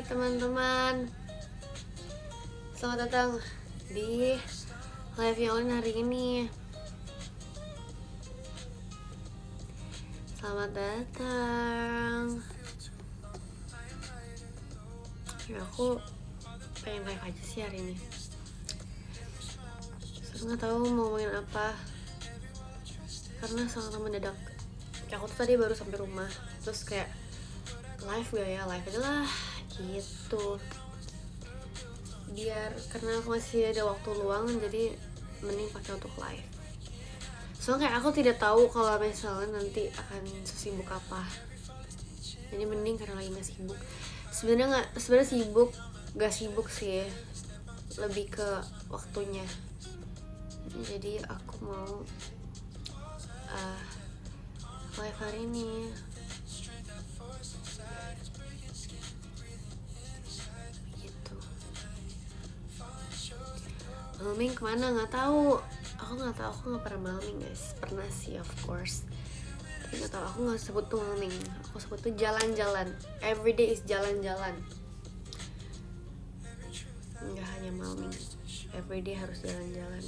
teman-teman, selamat datang di live yang Olin hari ini. Selamat datang. Ya aku pengen live aja sih hari ini. Saya nggak tahu mau ngomongin apa karena sangat mendadak. Kayak aku tuh tadi baru sampai rumah, terus kayak live gak ya, live aja lah gitu. Biar karena aku masih ada waktu luang, jadi mending pakai untuk live. Soalnya kayak aku tidak tahu kalau misalnya nanti akan sesibuk apa. Jadi mending karena lagi nggak sibuk. Sebenarnya gak sibuk sih, lebih ke waktunya. Jadi aku mau live hari ini. Malming kemana nggak tahu. Aku nggak pernah malming guys. Pernah sih of course, tapi nggak tahu. Aku nggak sebut tuh malming, aku sebut tuh jalan-jalan. Everyday is jalan-jalan, nggak hanya malming. Everyday harus jalan-jalan.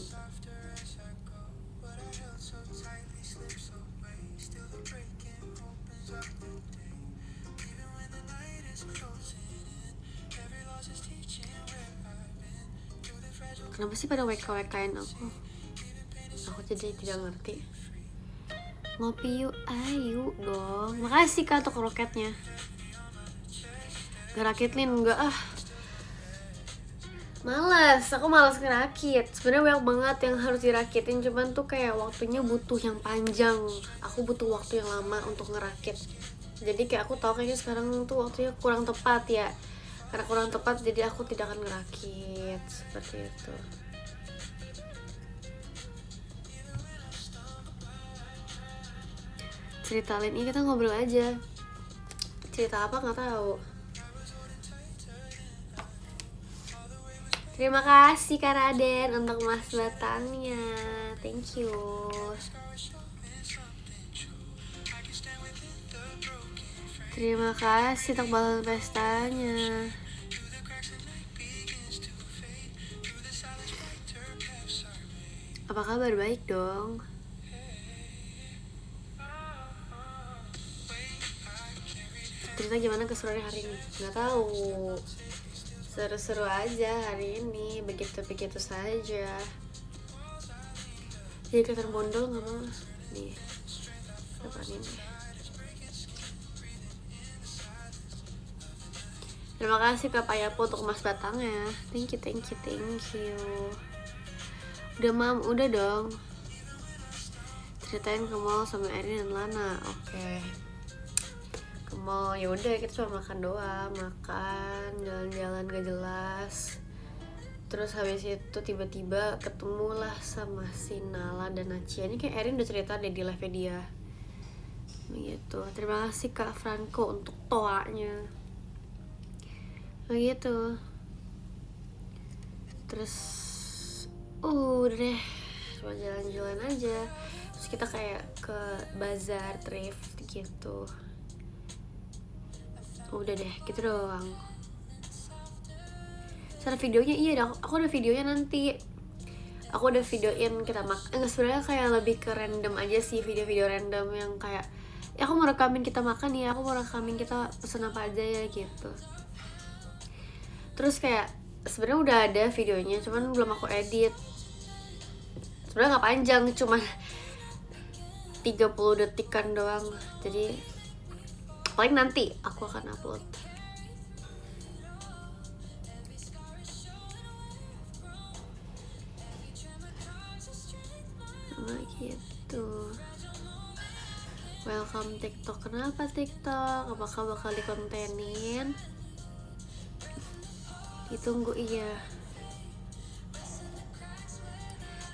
Kenapa sih pada WK-WK-in aku? Aku jadi tidak ngerti. Ngopi yuk, ayo dong. Makasih Kak untuk roketnya. Ngerakitin enggak Malas, aku malas ngerakit. Sebenarnya banyak banget yang harus dirakitin, cuman tuh kayak waktunya butuh yang panjang. Aku butuh waktu yang lama untuk ngerakit. Jadi kayak aku tahu kayaknya sekarang tuh waktunya kurang tepat ya. Karena kurang tepat jadi aku tidak akan ngerakit. Seperti itu. Cerita lain ini kita ngobrol aja. Cerita apa nggak tahu. Terima kasih Kak Raden untuk mas batangnya. Thank you. Terima kasih untuk balon pestanya. Apa kabar? Baik dong. Cerita gimana keseruan hari ini? Nggak tahu. Seru-seru aja hari ini, begitu-begitu saja. Jadi kelihatan bondol nggak mau nih. Apa ini? Terima kasih Kak Payapo untuk mas batangnya. Thank you. Udah mam, udah dong. Ceritain ke mall sama Erin dan Lana. Oke. Ke mall, ya udah kita cuma makan doang, makan, jalan-jalan gak jelas. Terus habis itu tiba-tiba ketemulah sama si Nala dan Nacia. Ini kayak Erin udah cerita deh di live dia. Begitu. Terima kasih Kak Franco untuk toanya. Begitu. Terus udah deh, cuma jalan-jalan aja. Terus kita kayak ke bazar thrift gitu. Udah deh, gitu doang. Cara videonya iya, aku ada videonya nanti. Aku udah videoin kita makan. Sebenarnya kayak lebih ke random aja sih, video-video random yang kayak ya aku mau rekamin kita makan ya, aku mau rekamin kita pesen apa aja ya gitu. Terus kayak sebenarnya udah ada videonya, cuman belum aku edit. Sebenarnya nggak panjang, cuma 30 detikan doang. Jadi paling nanti aku akan upload. Nah, gitu. Welcome TikTok. Kenapa TikTok? Apakah bakal dikontenin? Ditunggu iya.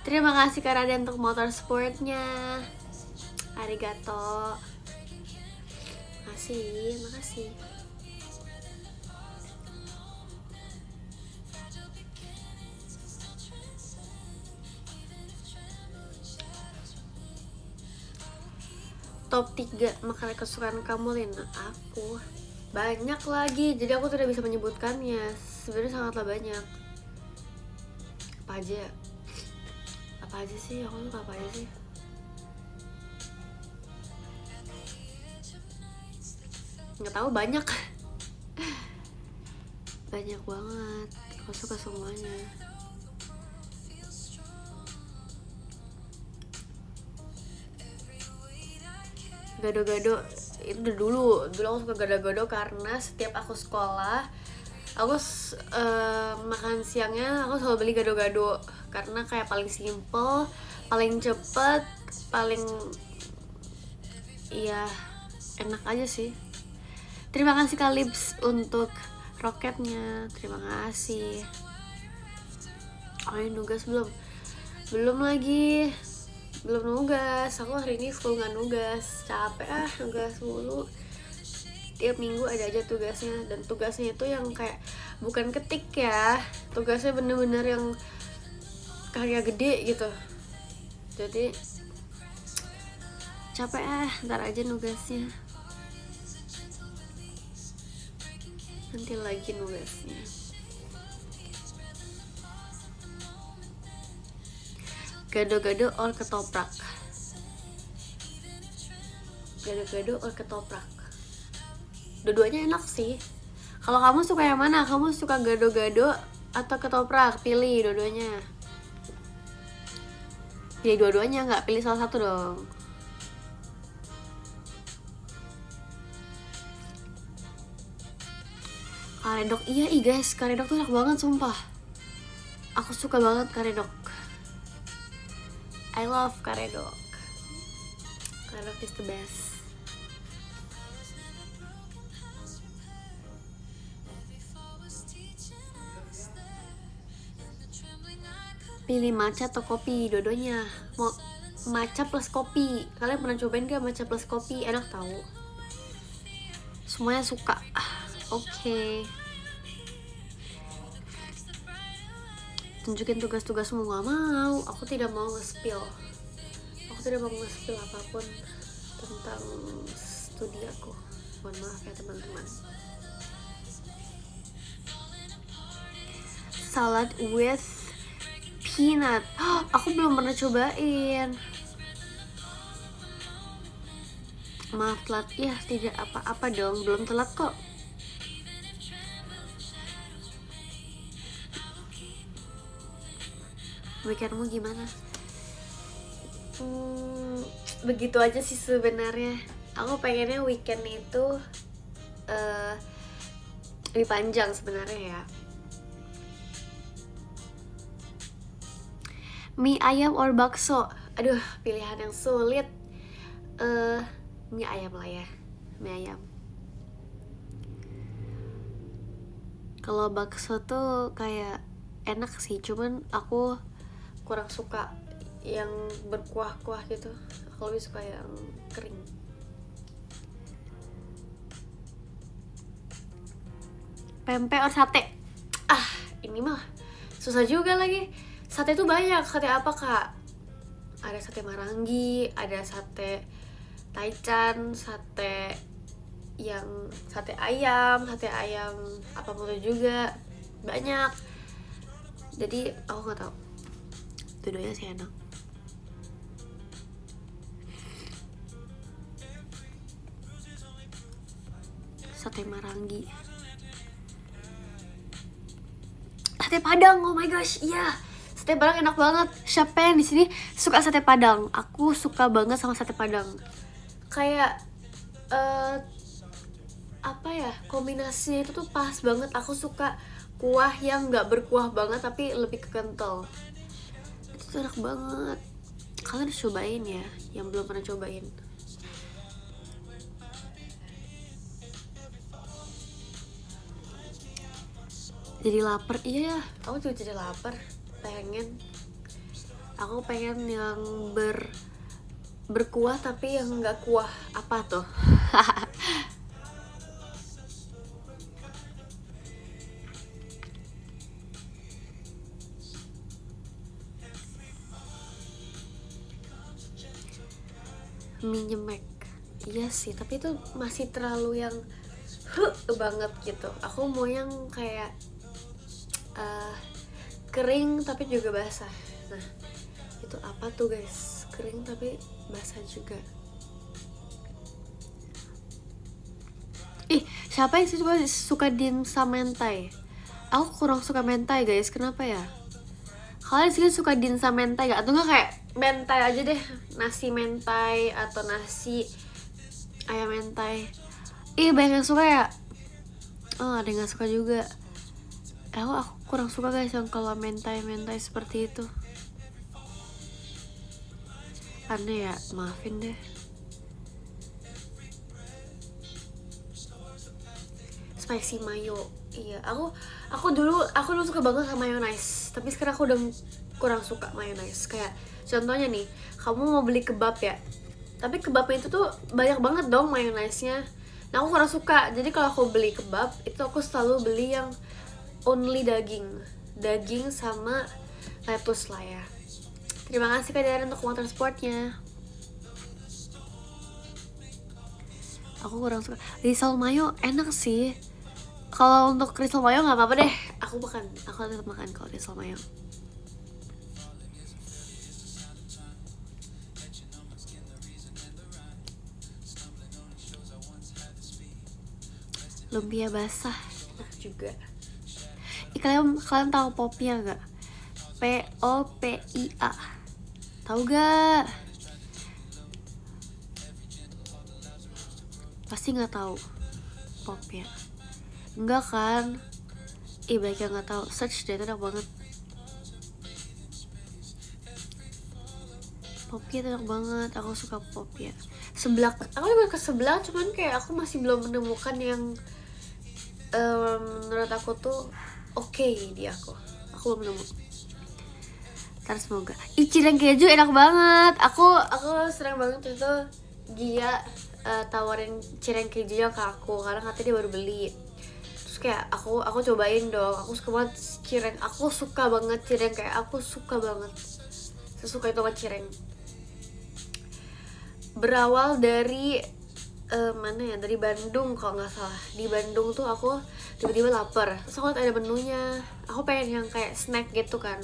Terima kasih Kak Raden untuk motorsportnya. Arigato. Makasih. Top 3 makanan kesukaan kamu, Lina. Aku banyak lagi, jadi aku tidak bisa menyebutkannya. Sebenarnya sangatlah banyak. Apa aja ya? Apa aja sih? Aku suka apa aja sih? Nggak tahu, banyak. Banyak banget. Aku suka semuanya. Gado-gado itu udah dulu aku suka gado-gado karena setiap aku sekolah aku makan siangnya aku selalu beli gado-gado karena kayak paling simple, paling cepet, paling iya enak aja sih. Terima kasih Kalips untuk roketnya, terima kasih. Oh ini nugas belum lagi, belum nugas. Aku hari ini full nggak nugas, capek nugas mulu. Tiap minggu ada aja tugasnya, dan tugasnya itu yang kayak bukan ketik ya, tugasnya bener-bener yang karya gede gitu. Jadi capek ntar aja nugasnya, nanti lagi nugasnya. Gado-gado or ketoprak? Gado-gado or ketoprak? Dua-duanya enak sih. Kalau kamu suka yang mana? Kamu suka gado-gado atau ketoprak? Pilih dua-duanya. Pilih dua-duanya, nggak pilih salah satu dong. Karedok, iya guys, karedok tuh enak banget sumpah. Aku suka banget karedok. I love karedok. Karedok is the best. Pilih matcha atau kopi? Dua-duanya. Mau matcha plus kopi. Kalian pernah cobain gak matcha plus kopi? Enak tahu. Semuanya suka. Oke. Tunjukin tugas-tugasmu. Gak mau. Aku tidak mau nge-spill. Aku tidak mau nge-spill apapun tentang studi aku. Mohon maaf ya teman-teman. Salad with peanut. Aku belum pernah cobain. Maaf telat. Ya tidak apa-apa dong. Belum telat kok. Weekendmu gimana? Begitu aja sih sebenarnya. Aku pengennya weekend itu lebih panjang sebenarnya ya. Mie ayam or bakso? Aduh, pilihan yang sulit. Mie ayam lah ya. Mie ayam. Kalau bakso tuh kayak enak sih, cuman aku kurang suka yang berkuah-kuah gitu. Aku lebih suka yang kering. Pempek or sate? Ini mah susah juga lagi. Sate tuh banyak. Sate apa kak? Ada sate Marangi, ada sate Taichan, sate ayam apapun itu juga banyak. Jadi aku nggak tahu. Dua-duanya sih enak. Sate Marangi, sate Padang, oh my gosh, iya. Sate Padang enak banget. Siapa yang di sini suka sate Padang? Aku suka banget sama sate Padang. Kayak apa ya, kombinasinya itu tuh pas banget. Aku suka kuah yang nggak berkuah banget tapi lebih ke kental. Itu tuh enak banget. Kalian harus cobain ya, yang belum pernah cobain. Jadi lapar, iya ya. Aku juga jadi lapar. Aku pengen yang berkuah tapi yang nggak kuah. Apa tuh? Mie nyemek. Iya sih, tapi itu masih terlalu yang banget gitu. Aku mau yang kayak kering tapi juga basah. Nah itu apa tuh guys, kering tapi basah juga. Siapa yang suka dimsum mentai? Aku kurang suka mentai guys, kenapa ya? Kalian sih suka dimsum mentai gak? Atau enggak kayak mentai aja deh, nasi mentai atau nasi ayam mentai. Banyak yang suka ya. Ada yang gak suka juga. Aku kurang suka guys yang kalau mentai seperti itu. Aneh ya, maafin deh. Spicy mayo. Iya, aku dulu suka banget sama mayonnaise, tapi sekarang aku udah kurang suka mayonnaise. Kayak contohnya nih, kamu mau beli kebab ya, tapi kebabnya itu tuh banyak banget dong mayonnaise-nya. Nah aku kurang suka. Jadi kalau aku beli kebab itu aku selalu beli yang only daging sama lettuce lah ya. Terima kasih Kak Darren untuk uang transportnya. Aku kurang suka. Risol mayo enak sih. Kalau untuk risol mayo nggak apa-apa deh. Aku tetap makan kalau risol mayo. Lumpia basah enak juga. Kalian tahu popia nggak? POPIA. Tahu gak? Pasti nggak tahu popia. Enggak kan? Baik yang nggak tahu. Search deh, enak banget. Popia enak banget. Aku suka popia. Seblak. Aku juga ke seblak, cuman kayak aku masih belum menemukan yang menurut aku tuh oke di aku. Aku belum nemu. Ntar semoga. Cireng keju enak banget. Aku senang banget itu dia tawarin cireng kejunya ke aku karena katanya dia baru beli. Terus kayak aku cobain dong. Aku suka banget cireng. Aku suka banget cireng, kayak aku suka banget. Sesuka itu sama cireng. Berawal dari mana ya? Dari Bandung kalau nggak salah. Di Bandung tuh aku tiba-tiba lapar. Terus aku liat ada menunya. Aku pengen yang kayak snack gitu kan.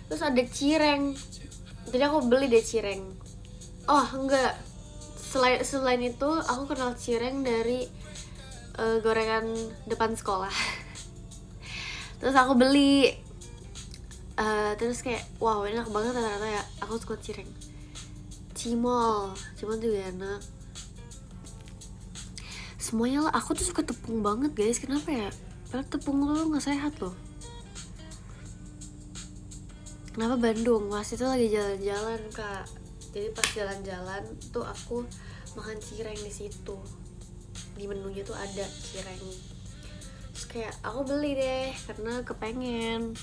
Terus ada cireng, jadi aku beli deh cireng. Oh enggak, selain itu aku kenal cireng dari gorengan depan sekolah. Terus aku beli, terus kayak wow enak banget ternyata ya. Aku suka cireng. Cimol juga enak. Semuanya lah. Aku tuh suka tepung banget guys, kenapa ya? Padahal tepung tuh nggak sehat loh. Kenapa Bandung? Pas itu lagi jalan-jalan Kak. Jadi pas jalan-jalan tuh aku makan cireng di situ. Di menunya tuh ada cireng. Terus kayak aku beli deh karena kepengen.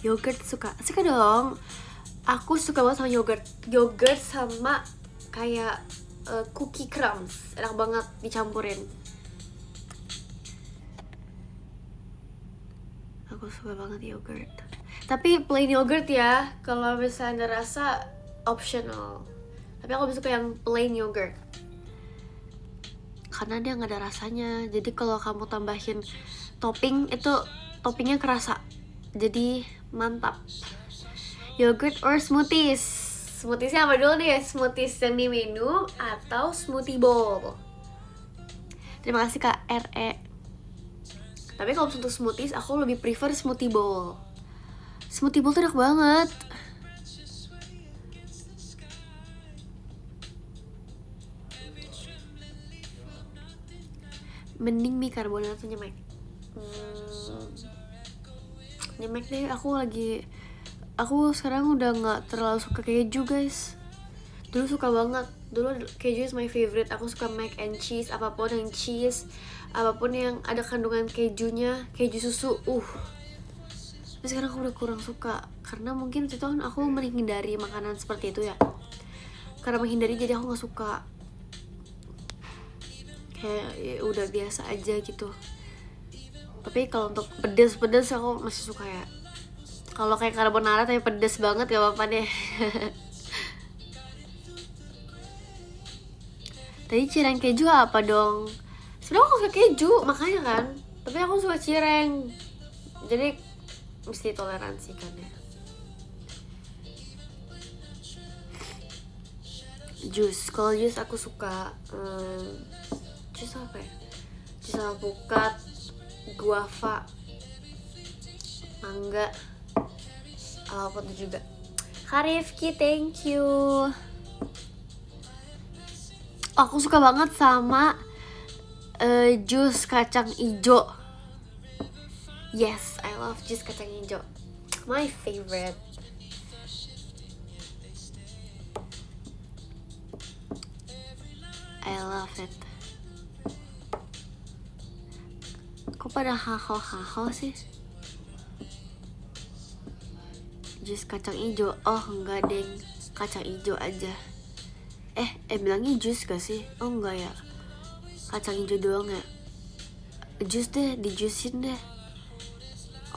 Yogurt suka dong. Aku suka banget sama yogurt sama kayak cookie crumbs. Enak banget dicampurin. Aku suka banget yogurt. Tapi plain yogurt ya. Kalau misalnya ada rasa optional. Tapi aku lebih suka yang plain yogurt. Karena dia nggak ada rasanya. Jadi kalau kamu tambahin topping itu toppingnya kerasa. Jadi mantap. Yogurt or smoothies? Smoothiesnya apa dulu nih? Smoothies yang diminum atau smoothie bowl? Terima kasih Kak RE. Tapi kalau untuk smoothies, aku lebih prefer smoothie bowl. Smoothie bowl tuh enak banget. Mending mie karbonat atau nyemek? Nyemek deh, aku sekarang udah gak terlalu suka keju guys. Dulu suka banget. Dulu keju is my favorite. Aku suka mac and cheese, apapun yang cheese, apapun yang ada kandungan kejunya, keju susu. Tapi sekarang aku udah kurang suka karena mungkin itu kan aku menghindari makanan seperti itu ya. Karena menghindari jadi aku nggak suka. Kayak ya udah biasa aja gitu. Tapi kalau untuk pedes aku masih suka ya. Kalau kayak carbonara tapi pedes banget gak apa-apa deh. Tadi cireng keju apa dong? Sebenernya aku suka keju, makanya kan. Tapi aku suka cireng. Jadi mesti toleransi kan ya. Jus, kalau jus aku suka jus apa ya? Jus alpukat, guava, mangga, apa tuh juga. Karifki, thank you. Aku suka banget sama jus kacang ijo. Yes, I love jus kacang ijo. My favorite. I love it. Kok pada haho sih? Jus kacang ijo. Oh enggak deng, kacang ijo aja. Bilangnya jus gak sih? Oh enggak ya, kacang ijo doang ya. Jus deh, dijusin deh.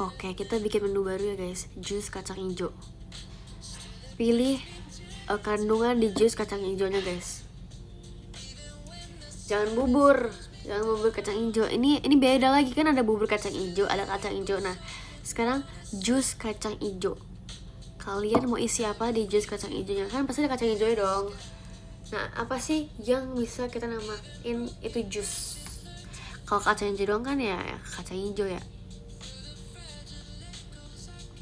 Oke, kita bikin menu baru ya guys. Jus kacang ijo. Pilih kandungan di jus kacang ijonya guys. Jangan bubur kacang ijo. Ini beda lagi kan, ada bubur kacang ijo, ada kacang ijo. Nah, sekarang jus kacang ijo. Kalian mau isi apa di jus kacang ijonya? Kan pasti ada kacang ijonya dong. Nah, apa sih yang bisa kita namain itu jus? Kalau kacang ijo doang kan ya kacang ijo ya.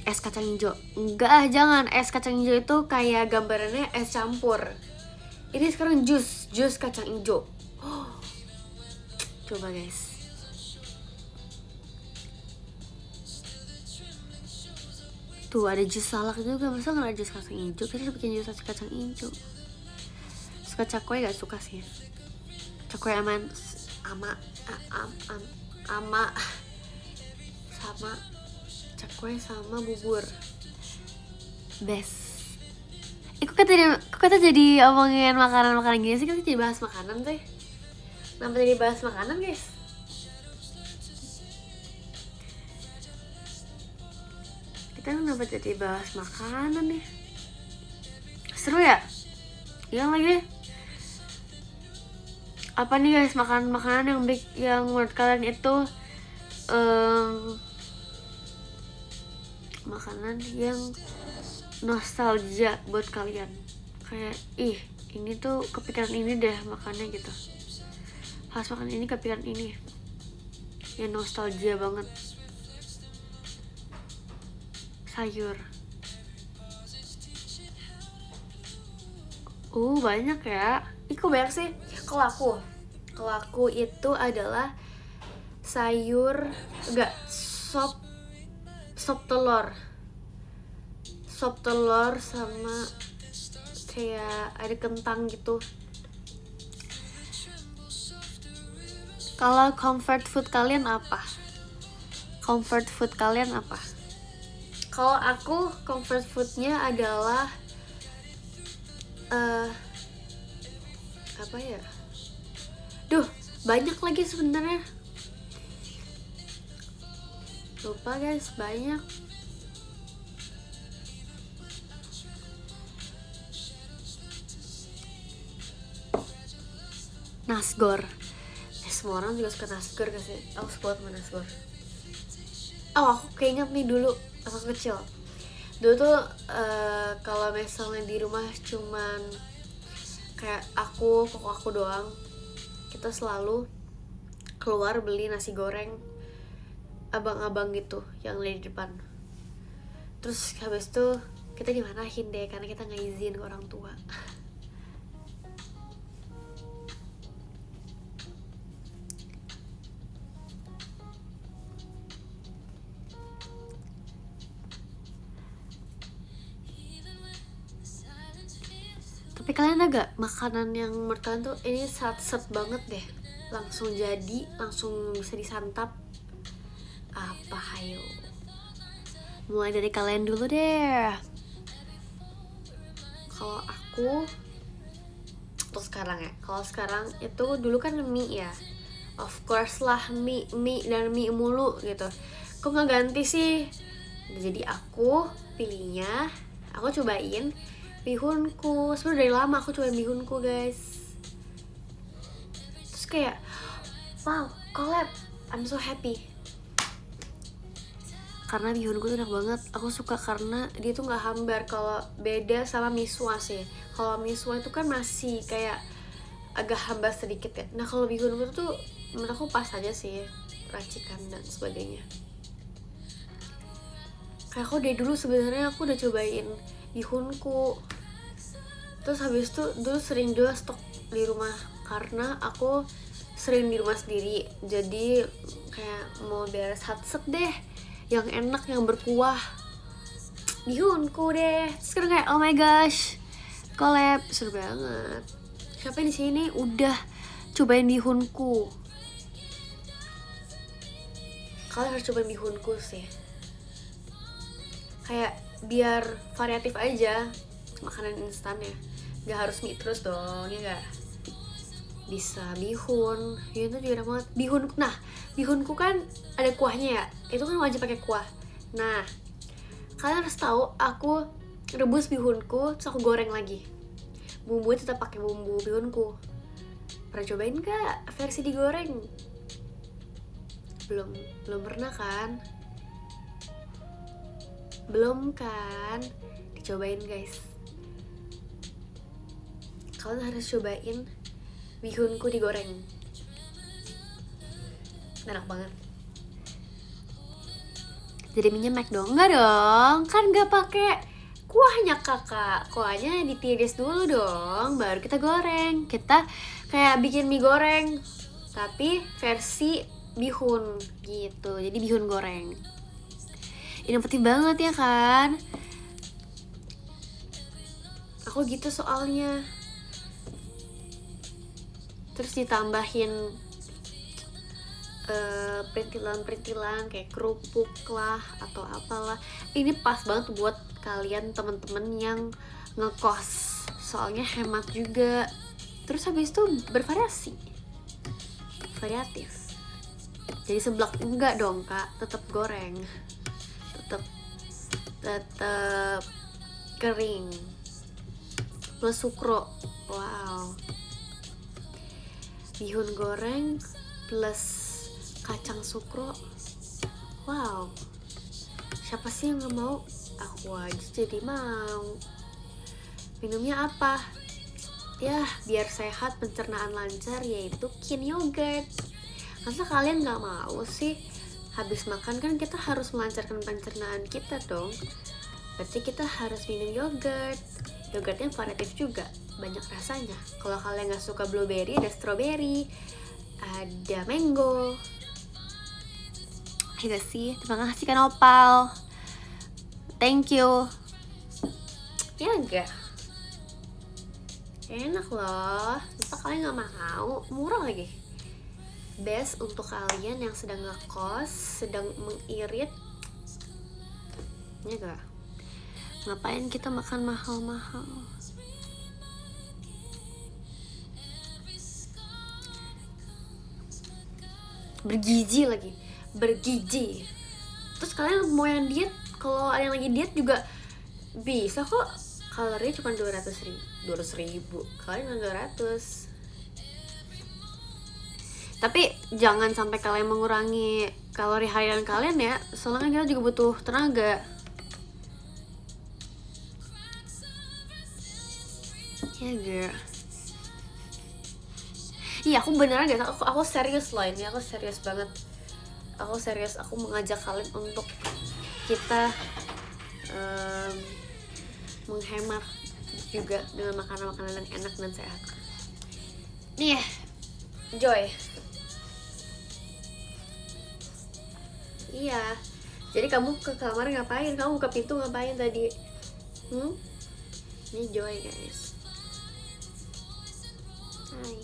Es kacang ijo. Enggak, jangan. Es kacang ijo itu kayak gambarannya es campur. Ini sekarang jus kacang ijo. Coba guys. Tuh ada jus salak juga, masa nggak ada jus kacang ijo? Kita bikin jus kacang ijo. Suka cakwe gak suka sih? Cakwe sama cakwe sama bubur best. Kok kita jadi omongin makanan gini sih? Kita jadi bahas makanan tuh. Kenapa jadi bahas makanan guys? Kita kenapa jadi bahas makanan nih? Seru ya? Iya lagi. Apa nih guys makanan yang menurut kalian itu makanan yang nostalgia buat kalian? Kayak ini tuh kepikiran ini deh makannya gitu. Pas makan ini kepikiran ini. Ya nostalgia banget. Sayur. Banyak ya. Kok banyak sih? Kalau aku itu adalah sayur, sop telur sama kayak ada kentang gitu. Kalau comfort food kalian apa? Kalau aku comfort foodnya adalah apa ya? Banyak lagi sebenarnya. Lupa guys, banyak. Nasgor. Semua orang juga suka nasgor gak sih? Aku suka banget sama nasgor. Aku keinget nih dulu pas kecil. Dulu tuh kalau misalnya di rumah cuman kayak pokok aku doang, kita selalu keluar beli nasi goreng abang-abang gitu yang ada di depan. Terus habis itu kita dimarahin deh karena kita nggak izin ke orang tua. Tapi kalian ada gak makanan yang menurut kalian tuh ini set banget deh, langsung jadi, langsung bisa disantap? Apa hayo? Mulai dari kalian dulu deh. Kalau aku untuk sekarang ya, kalau sekarang itu dulu kan mie ya, of course lah mie dan mie mulu gitu. Kok nggak ganti sih? Jadi aku pilihnya, aku cobain bihunku. Sebenarnya dari lama aku cobain bihunku guys. kayak wow, collab, I'm so happy. Karena bihunku tuh enak banget, aku suka karena dia tuh nggak hambar. Kalau beda sama miswa sih, kalau miswa itu kan masih kayak agak hambar sedikit ya. Nah kalau bihunku tuh menurut aku pas aja sih, racikan dan sebagainya. Kayak aku dari dulu sebenarnya aku udah cobain bihunku, terus habis itu dulu sering juga stok di rumah karena aku sering di rumah sendiri, jadi kayak mau beres hatsek deh yang enak, yang berkuah, bihunku deh. Terus sekarang kayak oh my gosh, collab, seru banget. Siapa di sini udah cobain bihunku? Kalian harus cobain bihunku sih, kayak biar variatif aja makanan instannya, nggak harus mie terus dong, ya nggak? Bisa bihun, itu juga enak banget. Nah bihunku kan ada kuahnya ya, itu kan wajib pakai kuah. Nah kalian harus tahu, aku rebus bihunku terus aku goreng lagi, bumbunya tetap pakai bumbu bihunku. Pernah cobain nggak versi digoreng? Belum pernah kan? Belum kan? Dicobain guys, kalian harus cobain bihunku digoreng, enak banget. Jadi minyak dong? Enggak dong, kan nggak pakai kuahnya kakak. Kuahnya ditiris dulu dong, baru kita goreng. Kita kayak bikin mie goreng tapi versi bihun gitu, jadi bihun goreng. Inovatif banget ya kan? Aku gitu soalnya. Terus ditambahin perintilan-perintilan kayak kerupuk lah atau apalah. Ini pas banget buat kalian temen-temen yang ngekos, soalnya hemat juga. Terus habis itu bervariasi, variatif. Jadi seblak enggak dong kak, tetap goreng, tetap kering plus sukro. Wow, bihun goreng plus kacang sukro. Wow, siapa sih yang gak mau? Aku aja jadi mau. Minumnya apa? Ya biar sehat, pencernaan lancar, yaitu Kin yogurt. Masa kalian gak mau sih? Habis makan kan kita harus melancarkan pencernaan kita dong. Berarti kita harus minum yogurt. Yogurtnya variatif juga, banyak rasanya. Kalau kalian gak suka blueberry, ada strawberry, ada mango. Iya sih, terima kasih kan Opal, thank you. Ya enggak, enak loh. Masa kalian gak mau? Murah lagi. Best untuk kalian yang sedang ngekos, sedang mengirit. Ya enggak, ngapain kita makan mahal-mahal? Bergizi lagi, bergizi. Terus kalian mau yang diet, kalau ada yang lagi diet juga bisa kok. Kalorinya cuma 200 ribu. Kalian 200. Tapi jangan sampai kalian mengurangi kalori harian kalian ya, soalnya kan kita juga butuh tenaga. Ya girl. Iya aku beneran guys, aku serius loh ini, aku serius banget. Aku serius, aku mengajak kalian untuk kita menghemat juga dengan makanan-makanan yang enak dan sehat. Nih ya, Joy. Iya, jadi kamu ke kamar ngapain? Kamu buka pintu ngapain tadi? Ini Joy guys. Hai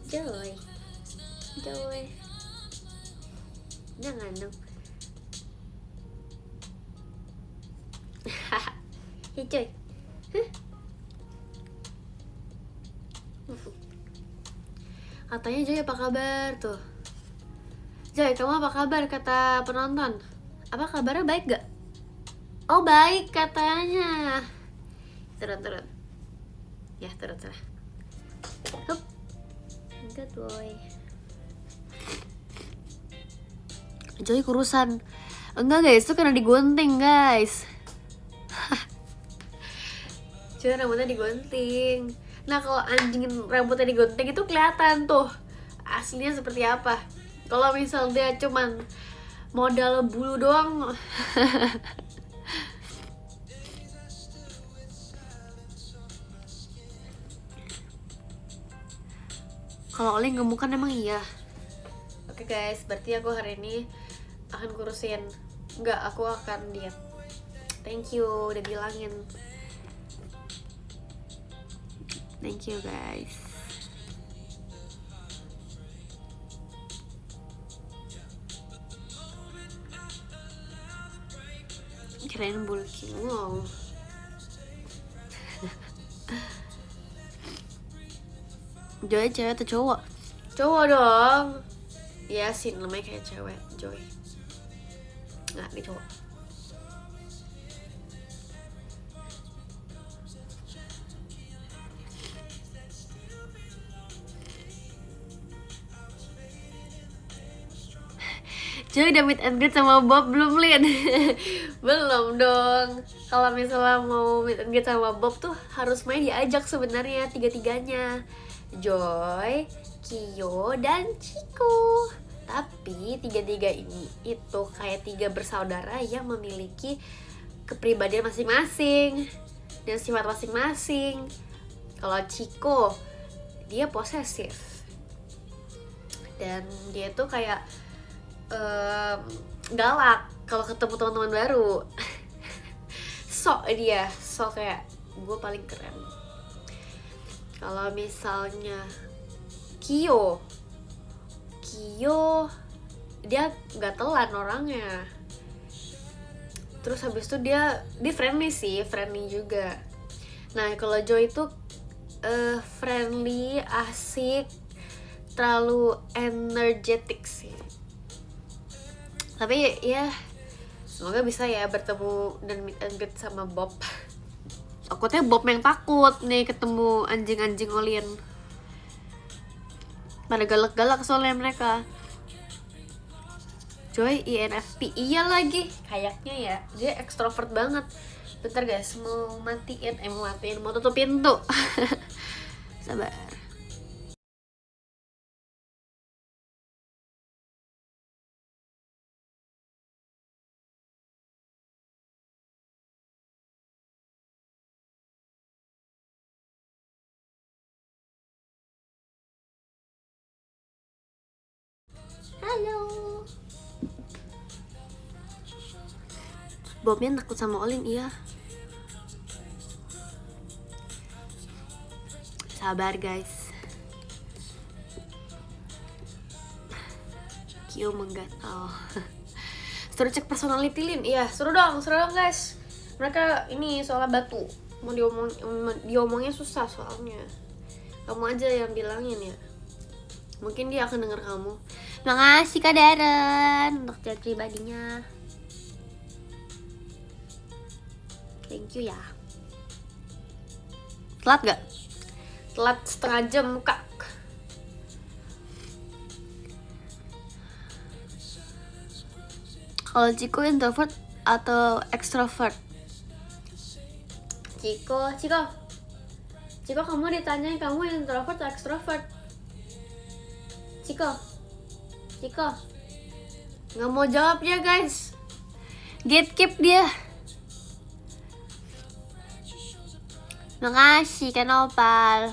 Joy. Jangan dong. Hey Joy. Katanya Joy apa kabar tuh? Joy, kamu apa kabar kata penonton? Apa kabarnya, baik gak? Oh baik katanya. Turun. Ya turun. Hup. Good boy. Joy kurusan. Enggak guys, itu karena digunting guys. Joy rambutnya digunting. Nah kalau anjing rambutnya digunting itu kelihatan tuh aslinya seperti apa. Kalau misal dia cuman modal bulu doang. Kalau Oli gemukan emang iya. Oke guys, berarti aku hari ini akan kurusin. Enggak, aku akan diet. Thank you udah bilangin. Thank you guys. Kirain bulking. Wow. Joy cewek atau cowok? Cowok dong. Ya sih namanya kayak cewek, Joy. Nggak, dia cowok. Joy udah meet and greet sama Bob belum, Lin? Belum dong. Kalau misalnya mau meet and greet sama Bob tuh harus main diajak sebenarnya tiga-tiganya. Joy, Kyo, dan Chico. Tapi tiga-tiga ini itu kayak tiga bersaudara yang memiliki kepribadian masing-masing dan sifat masing-masing. Kalau Chico, dia posesif. Dan dia tuh kayak galak kalau ketemu teman-teman baru. Sok kayak gue paling keren. Kalau misalnya Kyo dia nggak telan orangnya. Terus habis itu dia friendly juga. Nah kalau Joy itu friendly, asik, terlalu energetik sih. Tapi ya semoga bisa ya bertemu dan meet and greet sama Bob. Takutnya Bob yang takut nih ketemu anjing-anjing Olin. Pada galak-galak soalnya mereka. Joy INFP, iya lagi kayaknya ya, dia ekstrovert banget. Bentar guys, mau tutup pintu. Sabar. Halo. Bobnya takut sama Olin, iya. Sabar guys. Kyo menggatal. Suruh cek personality Lin. Iya, suruh dong guys. Mereka ini soal batu. Mau diomongnya susah soalnya. Kamu aja yang bilangin ya. Mungkin dia akan denger kamu. Makasih Kak Darren untuk chat pribadinya. Thank you ya. Telat gak? Telat setengah jam Kak. Kalau Chico introvert atau extrovert? Chico, kamu ditanyain kamu introvert atau extrovert? Chico, nggak mau jawab ya guys. Gatekeep dia. Makasih kan Opal.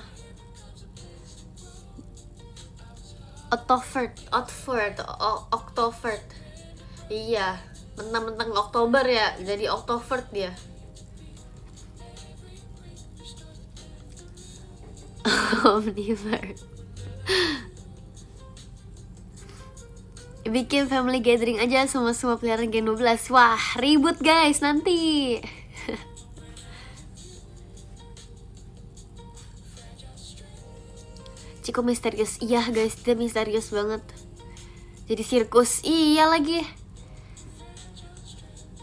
Octovert. Iya, mentang-mentang Oktober ya, jadi Octovert dia. Omnivert. Bikin family gathering aja sama semua peliharaan Gen 12. Wah, ribut guys nanti. Chico misterius. Iya guys, dia misterius banget. Jadi sirkus. Iya lagi.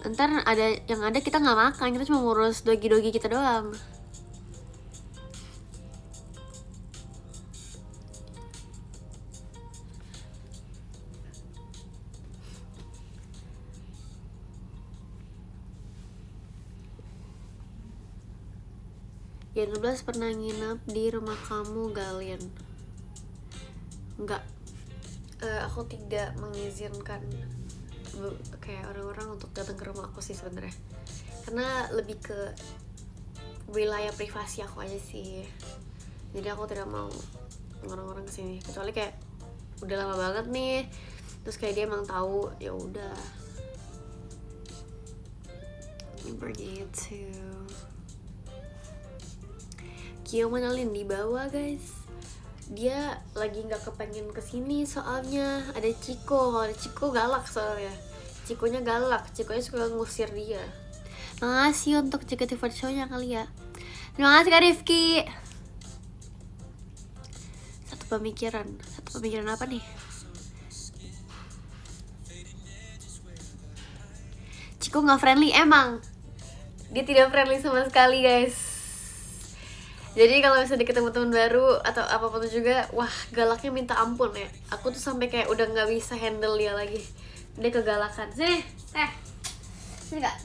Ntar yang ada kita nggak makan, kita cuma ngurus dogi-dogi kita doang. Yang 16 pernah nginep di rumah kamu, Galian? Enggak. Aku tidak mengizinkan kayak orang-orang untuk datang ke rumah aku sih sebenarnya. Karena lebih ke wilayah privasi aku aja sih. Jadi aku tidak mau orang-orang kesini. Kecuali kayak udah lama banget nih, terus kayak dia emang tahu, ya udah. Begitu. Kio Manalin di bawah guys. Dia lagi nggak kepengen kesini soalnya ada Ciko. Kalau ada Ciko galak soalnya. Cikonya galak, Cikonya suka ngusir dia. Makasih untuk JKT Show-nya kali ya. Terima kasih Kak Rifki. Satu pemikiran apa nih? Ciko nggak friendly emang. Dia tidak friendly sama sekali guys. Jadi kalau misalnya ketemu teman baru atau apapun juga, wah galaknya minta ampun ya. Aku tuh sampai kayak udah nggak bisa handle dia lagi. Dia kegalakan. Sini nggak?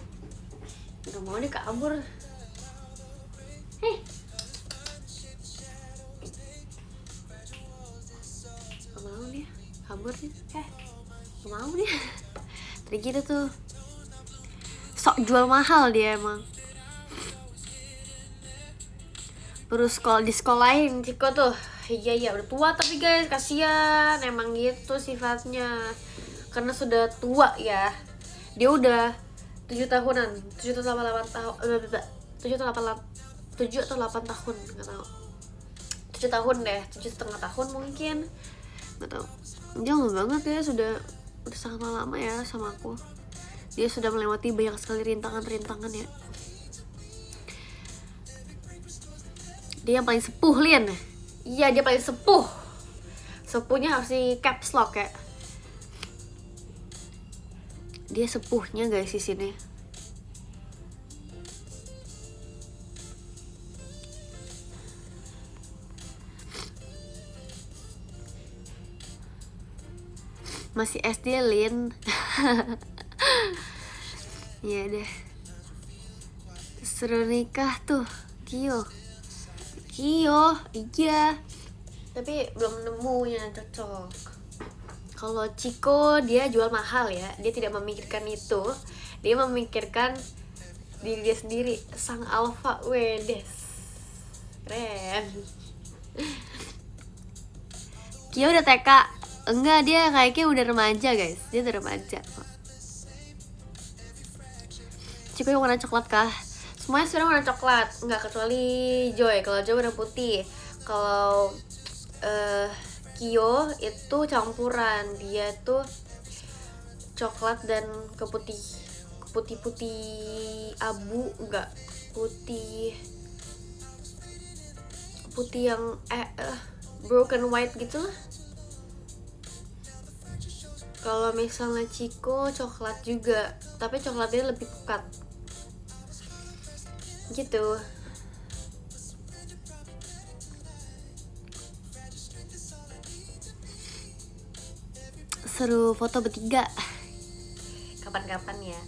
Udah mau dia kabur. Gak mau dia kabur nih. Gak mau dia. Tadi gitu tuh. Sok jual mahal dia emang. Terus kalau di sekolahin Ciko tuh, iya udah tua tapi guys kasihan, emang gitu sifatnya. Karena sudah tua ya. Dia udah 7 tahunan, 7 atau 8 tahun, 7 atau 8 tahun, nggak tahu. 7 tahun deh, 7,5 tahun mungkin, nggak tahu. Dia lama banget ya, udah sangat lama ya sama aku. Dia sudah melewati banyak sekali rintangan ya. Dia yang paling sepuh, Lin. Iya, dia paling sepuh. Sepuhnya harus di caps lock ya. Dia sepuhnya guys di sini. Masih SD, Lin. Iya deh. Seru nikah tuh, Kio, iya. Tapi belum nemu yang cocok. Kalau Ciko dia jual mahal ya. Dia tidak memikirkan itu. Dia memikirkan diri dia sendiri. Sang alpha wedes. Keren. Kio udah TK. Enggak, dia kayaknya udah remaja guys. Dia udah remaja. Ciko yang warna coklat kah? Semuanya sekarang warna coklat, nggak kecuali Joy. Kalau Joy warna putih. Kalau Kio itu campuran, dia tuh coklat dan putih abu, nggak putih yang broken white gitu lah. Kalau misalnya Ciko coklat juga, tapi coklatnya lebih pekat gitu. Seru foto bertiga kapan-kapan ya.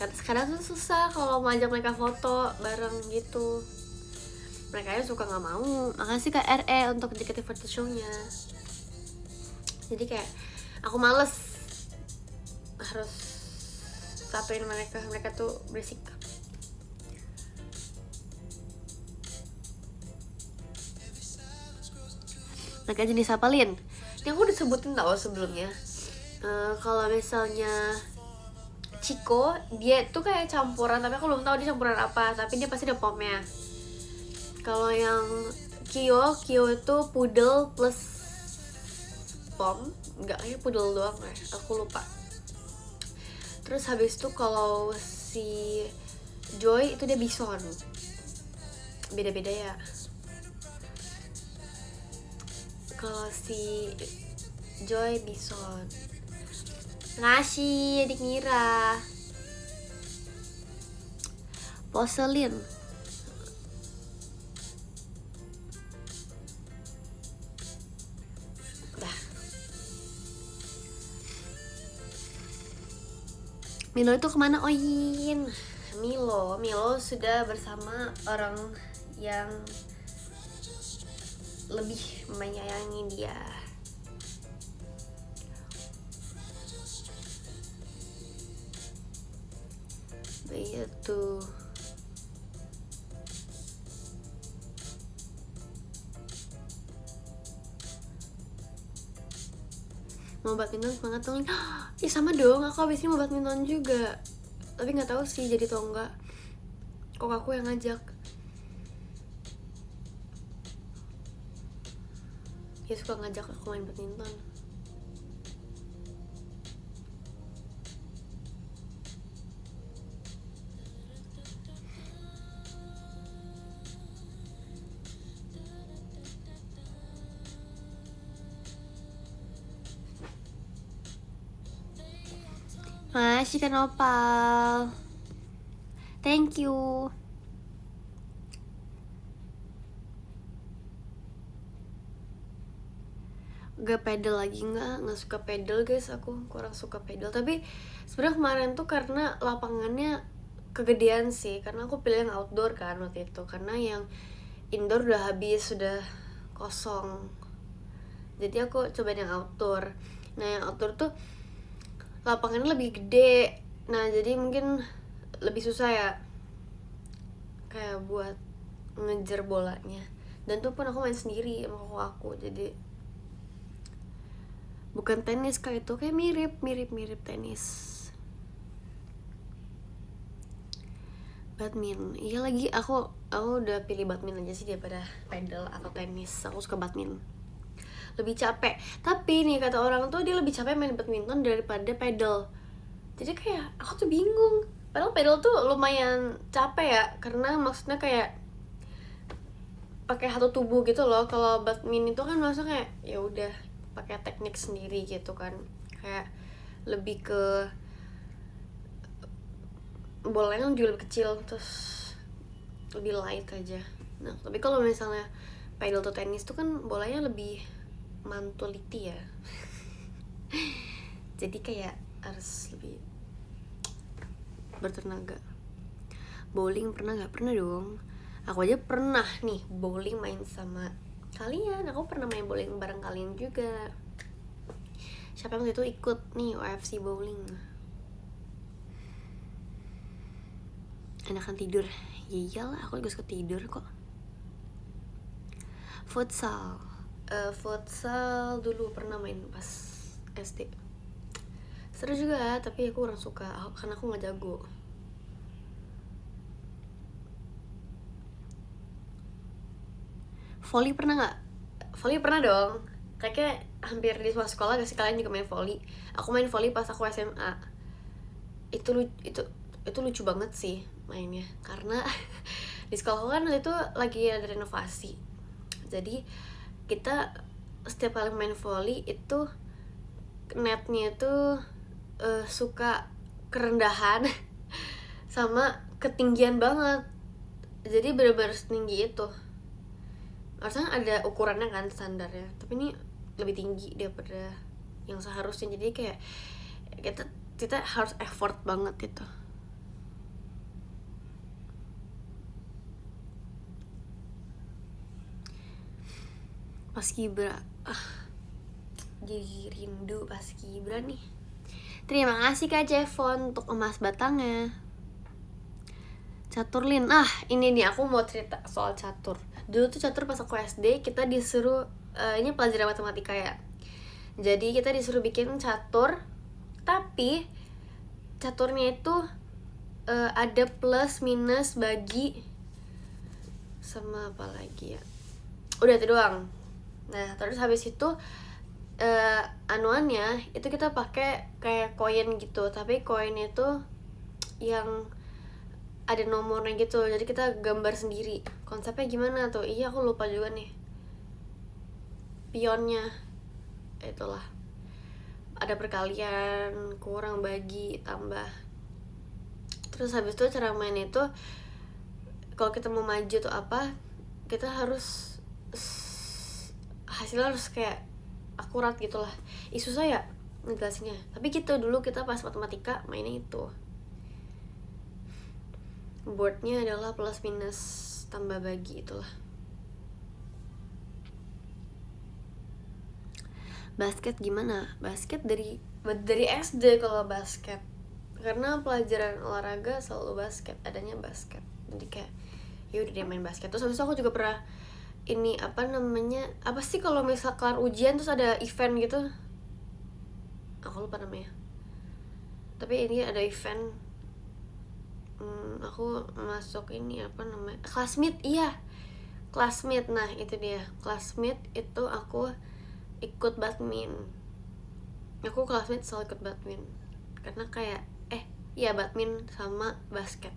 Kadang tuh susah kalau mau ajak mereka foto bareng gitu. Mereka suka nggak mau. Makasih Kak RE untuk JKT Photo Show-nya. Jadi kayak aku males harus satuin mereka tuh berisik. Mereka jenis apa, Lin? Yang aku udah sebutin tau sebelumnya. Kalau misalnya Ciko, dia tuh kayak campuran, tapi aku belum tahu dia campuran apa. Tapi dia pasti ada pomnya. Kalau yang Kio itu poodle plus pom. Enggak, kayaknya poodle doang ya. Aku lupa. Terus habis itu kalau si Joy itu dia bison. Beda-beda ya. Kalau si Joy bison. Ngasih adik Mira. Poselin. Dah. Milo itu kemana? Oyin. Milo sudah bersama orang yang lebih menyayangi dia. Begitu. Mau badminton semangat dong. Ih sama dong, aku abis ini mau badminton juga. Tapi nggak tahu sih jadi atau enggak. Kok aku yang ngajak. Dia suka ngajak aku main badminton. Masih kan opal. Thank you. Gak pedal lagi, nggak suka pedal guys, aku kurang suka pedal. Tapi sebenarnya kemarin tuh karena lapangannya kegedean sih, karena aku pilih yang outdoor kan waktu itu, karena yang indoor udah habis, sudah kosong. Jadi aku cobain yang outdoor. Nah yang outdoor tuh lapangannya lebih gede, nah jadi mungkin lebih susah ya kayak buat ngejar bolanya. Dan tuh pun aku main sendiri sama koko aku, jadi bukan tenis kayak itu, kayak mirip tenis. Badminton, iya lagi aku udah pilih badminton aja sih daripada pedal atau tenis. Aku suka badminton, lebih capek. Tapi nih kata orang tuh dia lebih capek main badminton daripada pedal. Jadi kayak aku tuh bingung. Padahal pedal tuh lumayan capek ya, karena maksudnya kayak pakai satu tubuh gitu loh. Kalau badminton itu kan maksudnya kayak ya udah pakai teknik sendiri gitu kan, kayak lebih ke bolanya juga lebih kecil, terus lebih light aja. Nah tapi kalau misalnya pedal atau tenis tuh kan bolanya lebih mantuliti ya. Jadi kayak harus lebih bertenaga. Bowling pernah nggak? Pernah dong. Aku aja pernah nih bowling main sama kalian. Aku pernah main bowling bareng kalian juga. Siapa yang waktu itu ikut nih UFC bowling? Enakan tidur. Ya iyalah, aku juga suka tidur kok. Futsal. Futsal dulu pernah main pas SD. Seru juga, tapi aku kurang suka karena aku nggak jago. Volley pernah nggak? Volley pernah dong. Kayaknya hampir di semua sekolah gak sih kalian juga main volley? Aku main volley pas aku SMA. Itu lucu banget sih mainnya, karena di sekolah kan itu lagi ada renovasi. Jadi kita setiap kali main volley itu netnya itu suka kerendahan sama ketinggian banget. Jadi benar-benar setinggi itu. Harusnya ada ukurannya kan standarnya, tapi ini lebih tinggi daripada yang seharusnya. Jadi kayak kita harus effort banget gitu. Paskibra, jadi rindu Paskibra nih. Terima kasih Kak Jevon untuk emas batangnya. Caturlin, ini nih aku mau cerita soal catur. Dulu tuh catur pas aku SD kita disuruh ini pelajaran matematika ya. Jadi kita disuruh bikin catur, tapi caturnya itu ada plus minus bagi sama apa lagi ya. Udah itu doang. Nah terus habis itu anuannya itu kita pakai kayak koin gitu, tapi koinnya itu yang ada nomornya gitu, jadi kita gambar sendiri. Konsepnya gimana tuh? Iya aku lupa juga nih. Pionnya itulah, ada perkalian, kurang, bagi, tambah. Terus habis itu cara main itu kalau kita mau maju tuh apa, kita harus hasilnya harus kayak akurat gitulah. Susah ya ngejelasinnya, tapi gitu dulu kita pas matematika mainnya itu. Boardnya adalah plus minus tambah bagi itulah. Basket gimana? Basket dari SD kalau basket, karena pelajaran olahraga selalu basket, adanya basket. Jadi kayak ya udah dia main basket. Terus habis itu aku juga pernah ini apa sih kalau misal kelar ujian terus ada event gitu, aku lupa namanya, tapi ini ada event. Aku masuk ini apa namanya, classmeet. Iya, classmeet. Nah itu dia, classmeet itu aku ikut badminton. Aku classmeet selalu ikut badminton karena kayak iya badminton sama basket.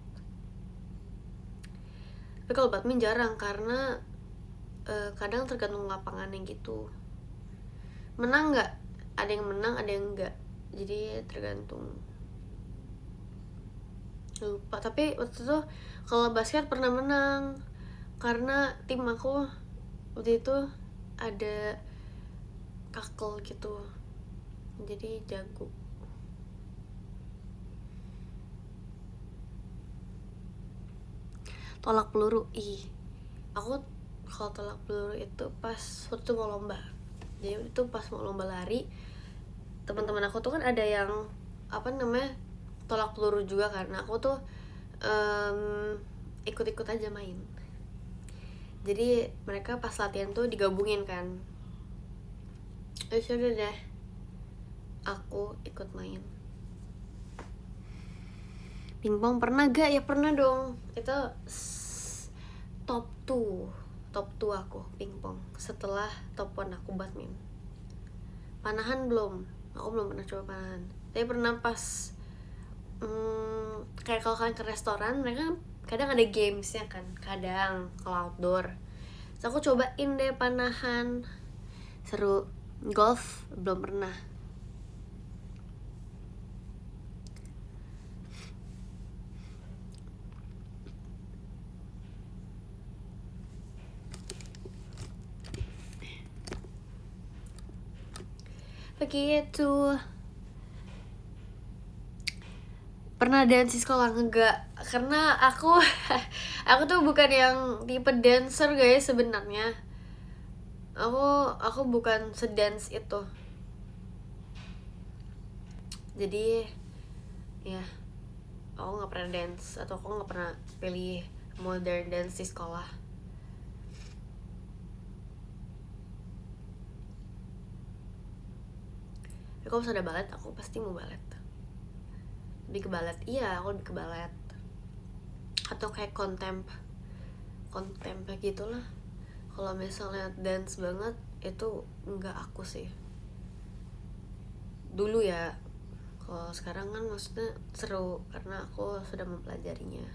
Tapi kalau badminton jarang karena kadang tergantung lapangannya gitu. Menang nggak? Ada yang menang, ada yang enggak. Jadi tergantung. Lupa. Tapi waktu itu kalau basket pernah menang karena tim aku waktu itu ada kakel gitu. Jadi jago. Tolak peluru. Aku kalau tolak peluru itu pas waktu mau lomba. Jadi itu pas mau lomba lari, teman-teman aku tuh kan ada yang apa namanya tolak peluru juga kan. Nah, aku tuh ikut-ikut aja main. Jadi mereka pas latihan tuh digabungin kan. Sudah deh, aku ikut main. Pingpong pernah gak? Ya pernah dong. Itu top 2 aku pingpong. Setelah top 1 aku badminton. Panahan belum. Aku belum pernah coba panahan. Tapi pernah pas kayak kalau kalian ke restoran, mereka kadang ada gamesnya kan. Kadang kalau outdoor. So aku cobain deh panahan. Seru. Golf belum pernah. Begitu. Pernah dance di sekolah? Enggak, karena aku aku tuh bukan yang tipe dancer guys sebenarnya. Aku bukan sedance itu. Jadi ya aku nggak pernah dance, atau aku nggak pernah pilih modern dance di sekolah. Tapi kalau misalnya ada balet, aku pasti mau balet. Lebih ke balet. Iya, aku lebih ke balet. Atau kayak kontemp gitulah. Kalau misalnya dance banget itu enggak aku sih. Dulu ya. Kalau sekarang kan maksudnya seru karena aku sudah mempelajarinya.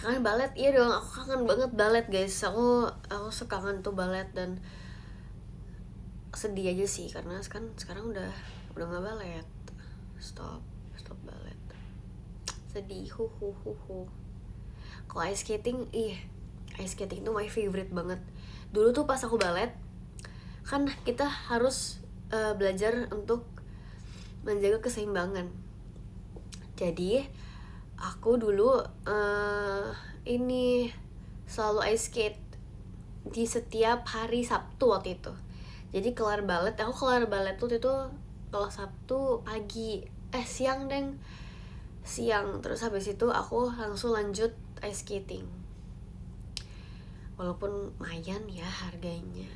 Kangen balet? Iya dong, aku kangen banget balet guys. Aku sekangen tuh balet, dan sedih aja sih karena sekarang udah nggak balet. Stop balet. Sedih. Kalau ice skating, ice skating itu my favorite banget. Dulu tuh pas aku balet, kan kita harus belajar untuk menjaga keseimbangan. Jadi aku dulu ini selalu ice skate di setiap hari Sabtu waktu itu. Jadi kelar balet tuh itu kalau Sabtu pagi, siang deng. Siang, terus habis itu aku langsung lanjut ice skating. Walaupun lumayan ya harganya,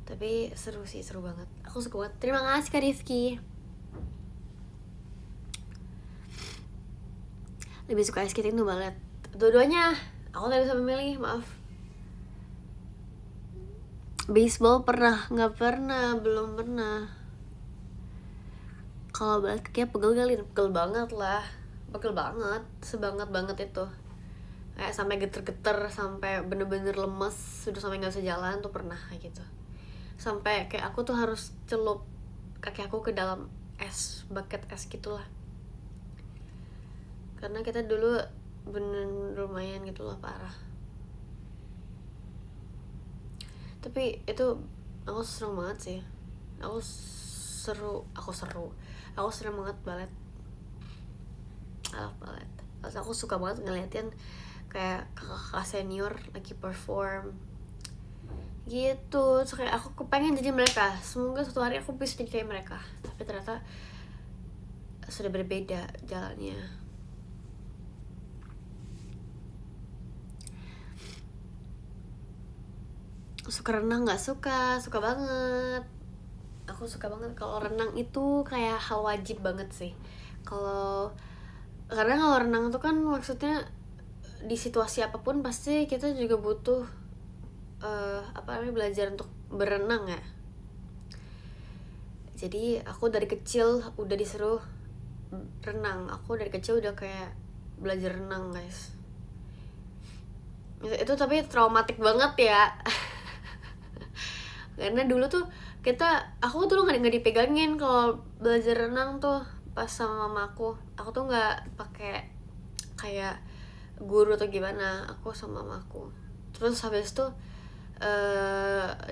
tapi seru banget. Aku suka banget. Terima kasih Kak Rifki. Lebih suka ice skating tuh balet. Dua-duanya. Aku tadi bisa memilih, maaf. Baseball pernah? Nggak pernah, belum pernah. Kalau balet kayak pegel kali, pegel banget lah. Pegel banget, banget itu. Kayak sampai geter-geter, sampai bener-bener lemes, sudah sampai nggak bisa jalan tuh pernah kayak gitu. Sampai kayak aku tuh harus celup kaki aku ke dalam es, bucket es gitulah. Karena kita dulu bener lumayan gitu lah, parah. Tapi itu aku seneng banget sih. Aku seneng banget balet. I love balet. aku suka banget ngeliatin kayak kakak-kakak senior lagi perform gitu. So, kayak aku kepengen jadi mereka, semoga suatu hari aku bisa jadi kayak mereka, tapi ternyata sudah berbeda jalannya. Suka renang nggak suka banget. Aku suka banget kalau renang itu kayak hal wajib banget sih. Karena kalau renang tuh kan maksudnya di situasi apapun pasti kita juga butuh belajar untuk berenang ya. Jadi aku dari kecil udah disuruh renang. Aku dari kecil udah kayak belajar renang, guys. Itu tapi traumatik banget ya. Karena dulu tuh aku tuh nggak dipegangin kalau belajar renang tuh pas sama mamaku. Aku tuh nggak pakai kayak guru atau gimana, aku sama mamaku. Terus habis itu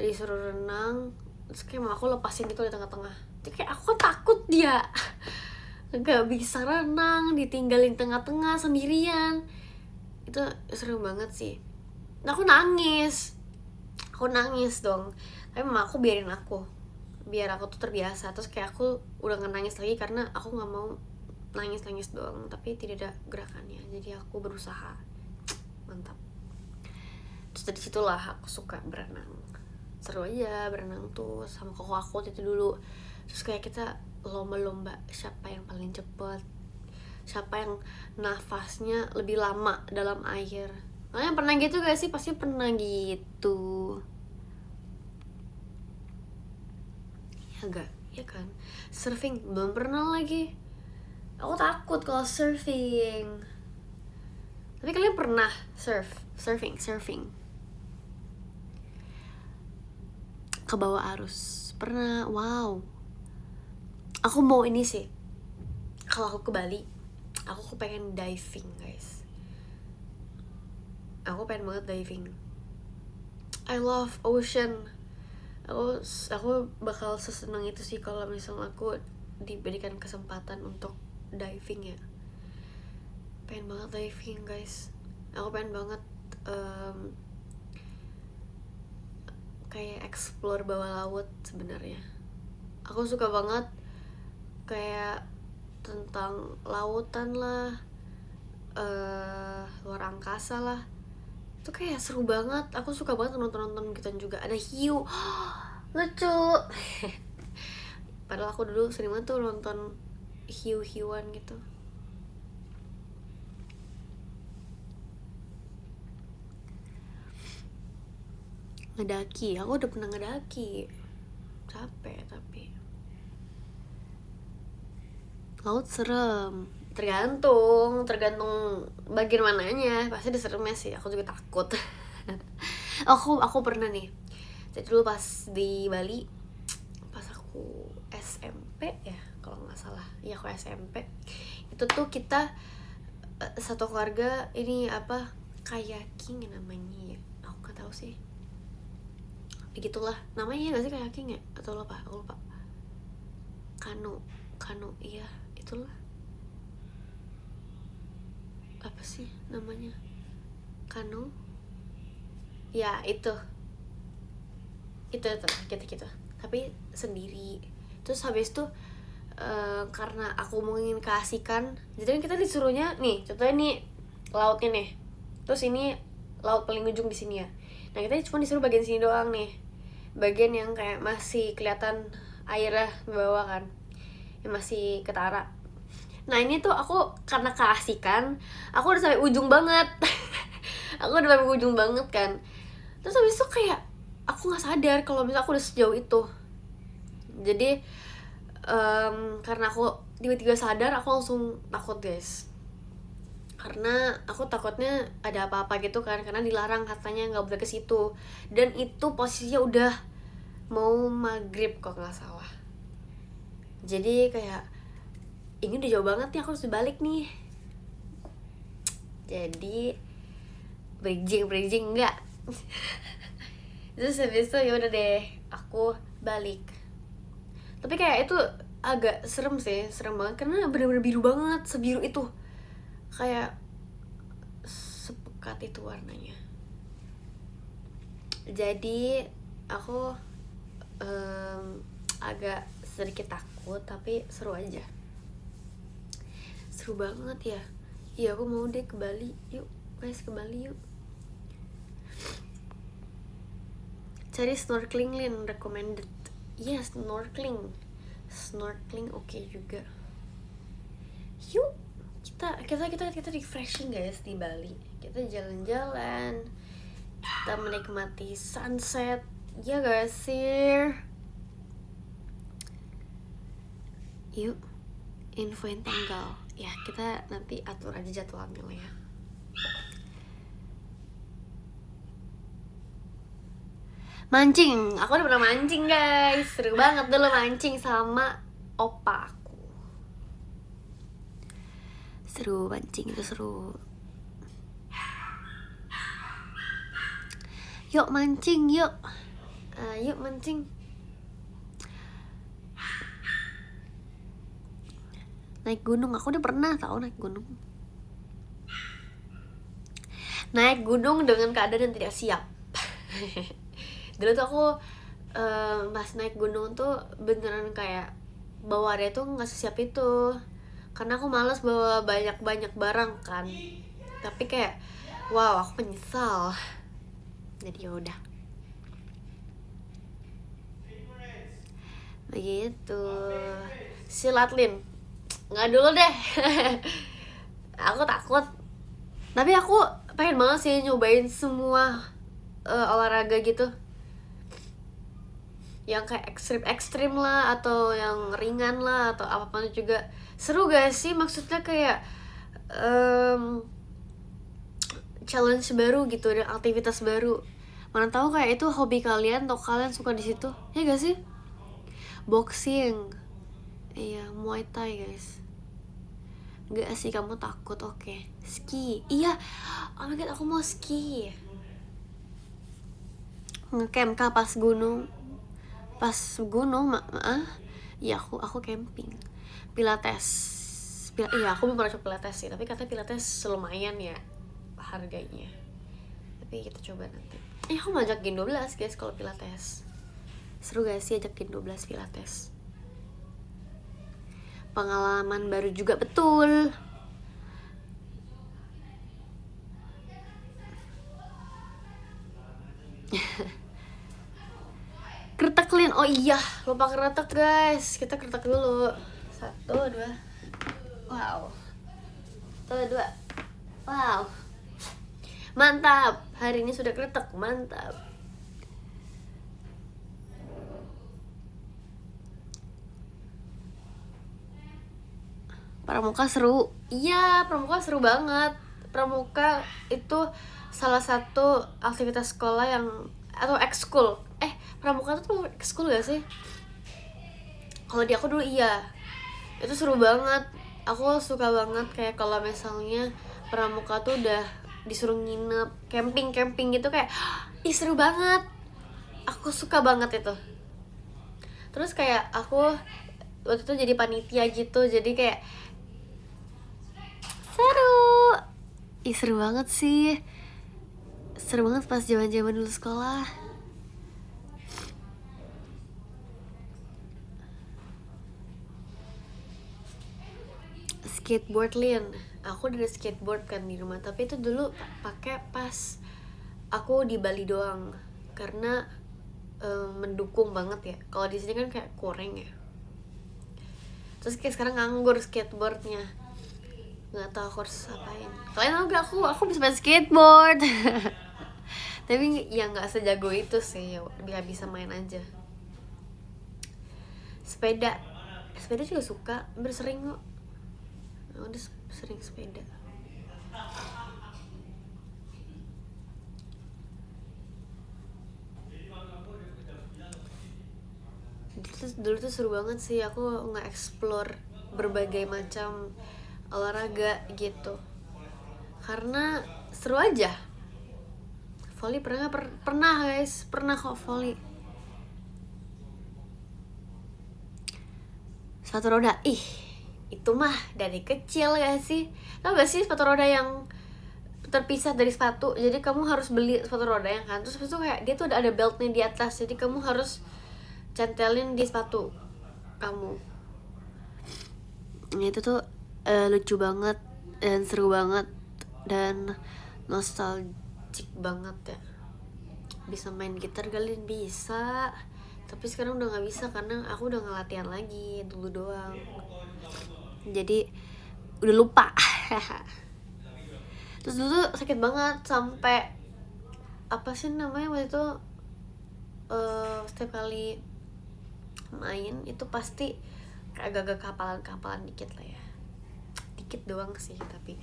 disuruh renang, terus kayak mamaku lepasin gitu di tengah-tengah. Jadi kayak aku kan takut dia nggak bisa renang, ditinggalin tengah-tengah sendirian. Itu seru banget sih. Nah, aku nangis dong, tapi mama aku biar aku tuh terbiasa. Terus kayak aku udah gak nangis lagi karena aku nggak mau nangis doang tapi tidak ada gerakannya. Jadi aku berusaha. Mantap. Terus dari situlah aku suka berenang. Seru aja berenang tuh sama koko aku itu dulu. Terus kayak kita lomba-lomba siapa yang paling cepet, siapa yang nafasnya lebih lama dalam air. Kalian pernah gitu gak sih? Pasti pernah gitu. Ya gak? Ya kan? Surfing belum pernah lagi. Aku takut kalau surfing. Tapi kalian pernah surfing ke bawah arus? Pernah. Wow. Aku mau ini sih. Kalau aku ke Bali, aku pengen diving, guys. Aku pengen banget diving. I love ocean. Aku bakal sesenang itu sih kalau misalnya aku diberikan kesempatan untuk diving ya. Pengen banget diving, guys. Aku pengen banget kayak explore bawah laut sebenarnya. Aku suka banget kayak tentang lautan lah, luar angkasa lah. Itu kayak seru banget. Aku suka banget nonton gituan juga. Ada hiu. Lucu. Padahal aku dulu sering banget tuh nonton hiu-hiuan gitu. Ngedaki, aku udah pernah ngedaki. Capek tapi laut serem. Tergantung bagian mananya. Pasti ada seremnya sih. Aku juga takut. aku pernah nih. Jadi dulu pas di Bali, pas aku SMP ya kalau nggak salah. Iya, aku SMP. Itu tuh kita satu keluarga ini kayaking namanya ya. Aku nggak tahu sih. Begitulah namanya, nggak sih kayaking ya? Atau lupa? Aku lupa. Kano, iya itulah. Apa sih namanya? Kano? Ya itu gitu. Tapi sendiri. Terus habis itu karena aku mau ingin keasikan, jadi kan kita disuruhnya nih, contohnya nih lautnya nih, terus ini laut paling ujung di sini ya. Nah, kita cuma disuruh bagian sini doang nih, bagian yang kayak masih kelihatan airnya di bawah kan, yang masih ketara. Nah, ini tuh aku karena keasikan, aku udah sampai ujung banget. Kan. Terus habis itu kayak aku nggak sadar kalau misalnya aku udah sejauh itu. Jadi karena aku tiba-tiba sadar, aku langsung takut, guys. Karena aku takutnya ada apa-apa gitu kan, karena dilarang katanya nggak boleh ke situ. Dan itu posisinya udah mau maghrib kok nggak salah. Jadi kayak ini udah jauh banget nih, aku harus balik nih. Jadi bridging enggak. Terus habis itu ya udah deh, aku balik. Tapi kayak itu agak serem banget karena bener-bener biru banget, sebiru itu. Kayak coklat itu warnanya. Jadi aku agak sedikit takut tapi seru aja. Seru banget ya. Iya aku mau deh ke Bali. Yuk guys, ke Bali yuk. Cari snorkeling Lin, recommended. Iya snorkeling oke juga. Yuk kita refreshing guys di Bali. Kita jalan-jalan, kita menikmati sunset. Ya guys sih. Yuk infoin tanggal ya, kita nanti atur aja jadwalnya lah ya. Mancing, aku udah pernah mancing guys, seru banget dulu mancing sama opa aku. Seru, mancing itu seru. Yuk mancing yuk. Yuk mancing. Naik gunung, aku udah pernah tau naik gunung. Naik gunung dengan keadaan yang tidak siap. Dulu tuh aku pas naik gunung tuh beneran kayak bawaannya tuh gak sesiap itu. Karena aku malas bawa banyak-banyak barang kan. Tapi kayak wow, aku menyesal. Jadi yaudah begitu. Silat Lin, nggak dulu deh. Aku takut. Tapi aku pengen banget sih nyobain semua olahraga gitu, yang kayak ekstrim lah, atau yang ringan lah, atau apapun juga. Seru gak sih? Maksudnya kayak challenge baru gitu, dan aktivitas baru. Mana tahu kayak itu hobi kalian atau kalian suka di situ, ya gak sih? Boxing, iya, Muay Thai guys. Gak sih kamu takut? Oke. Ski, iya, oh my god aku mau ski. Ngecamp kah pas gunung? Ya aku camping. Pilates. Iya aku belum pernah coba pilates sih, tapi katanya pilates lumayan ya harganya. Tapi kita coba nanti. Aku mau ajak Gen 12 guys kalau pilates. Seru gak sih ajak Gen 12 pilates? Pengalaman baru juga, betul. Kretek Lin, oh iya lupa kretek guys. Kita kretek dulu. 1, 2. Wow. 1, 2. Wow. Mantap. Hari ini sudah kretek, mantap. Pramuka seru. Iya, pramuka seru banget. Pramuka itu salah satu aktivitas sekolah yang, atau ekskul. Pramuka tuh ekskul gak sih? Kalau di aku dulu iya. Itu seru banget. Aku suka banget kayak kalau misalnya pramuka tuh udah disuruh nginep, camping gitu, kayak ih seru banget. Aku suka banget itu. Terus kayak aku waktu itu jadi panitia gitu, jadi kayak seru. Ih seru banget sih. Seru banget pas zaman-zaman dulu sekolah. Skateboard Lin, aku udah skateboard kan di rumah, tapi itu dulu pakai pas aku di Bali doang, karena mendukung banget ya. Kalau di sini kan kayak kurang ya. Terus kayak sekarang nganggur skateboardnya, nggak tahu aku harus apain. Kalian tau gak aku bisa main skateboard. Tapi ya nggak sejago itu sih, ya bisa main aja. Sepeda juga suka, bersering kok. Udah sering sepeda. Dulu tuh seru banget sih aku nge-explore berbagai macam olahraga gitu, karena seru aja. Volley pernah guys, pernah kok volley. Sepatu roda, itu mah dari kecil gak sih? Tau gak sih sepatu roda yang terpisah dari sepatu, jadi kamu harus beli sepatu roda yang kan, terus itu kayak dia tuh ada beltnya di atas, jadi kamu harus centelin di sepatu kamu. Itu tuh lucu banget dan seru banget dan nostalgic banget ya. Bisa main gitar kalian bisa, tapi sekarang udah nggak bisa karena aku udah nggak latihan lagi, dulu doang, jadi udah lupa. Terus dulu tuh sakit banget sampai apa sih namanya waktu itu, setiap kali main itu pasti agak-agak kapalan dikit lah ya, dikit doang sih, tapi